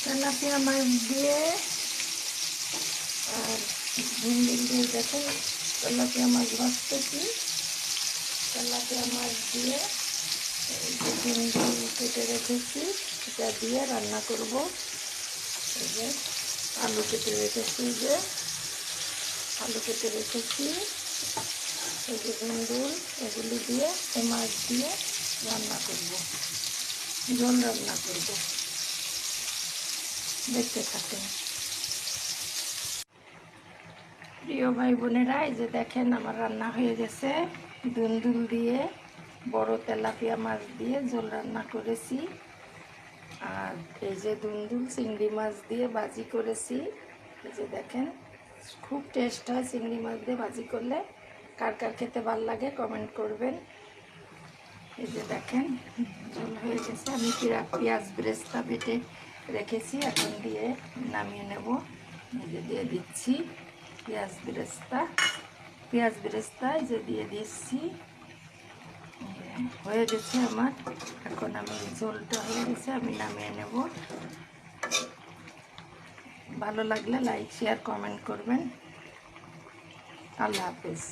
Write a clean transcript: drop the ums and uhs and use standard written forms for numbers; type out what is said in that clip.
Tilapia মাছ দিয়ে আর ঝিঙ্গি দিয়ে দেখেন তেলাপিয়া মাছ ভাজতেছি। তেলাপিয়া মাছ দিয়ে এই যে ঝিঙ্গি কেটে রেখেছি এটা দিয়ে রান্না করব। এই যে আলু কেটে রেখেছি, যে আলু কেটে রেখেছি, এই যে ঝিঙ্গুল, এগুলি দিয়ে এই মাছ দিয়ে রান্না করব, ঝোল রান্না করব। দেখতে থাকেন। প্রিয় ভাই বোনেরা, এই যে দেখেন আমার রান্না হয়ে গেছে। দুন্দুল দিয়ে বড় তেলাপিয়া মাছ দিয়ে ঝোল রান্না করেছি। আর এই যে দুন্দুল চিংড়ি মাছ দিয়ে ভাজি করেছি। এই যে দেখেন খুব টেস্ট হয় চিংড়ি মাছ দিয়ে ভাজি করলে। কার কার খেতে ভালো লাগে কমেন্ট করবেন। এই যে দেখেন ঝোল হয়ে গেছে। আমি পেঁয়াজ বেরেস্তা বেটে রেখেছি, এখন দিয়ে নামিয়ে নেব। এই যে দিয়ে দিচ্ছি পেঁয়াজ বেরেস্তা এই যে দিয়ে দিচ্ছি। হয়ে গেছে আমার। এখন আমি ঝোলটা হয়ে গেছে, আমি নামিয়ে নেব। ভালো লাগলে লাইক শেয়ার কমেন্ট করবেন। আল্লাহ হাফেজ।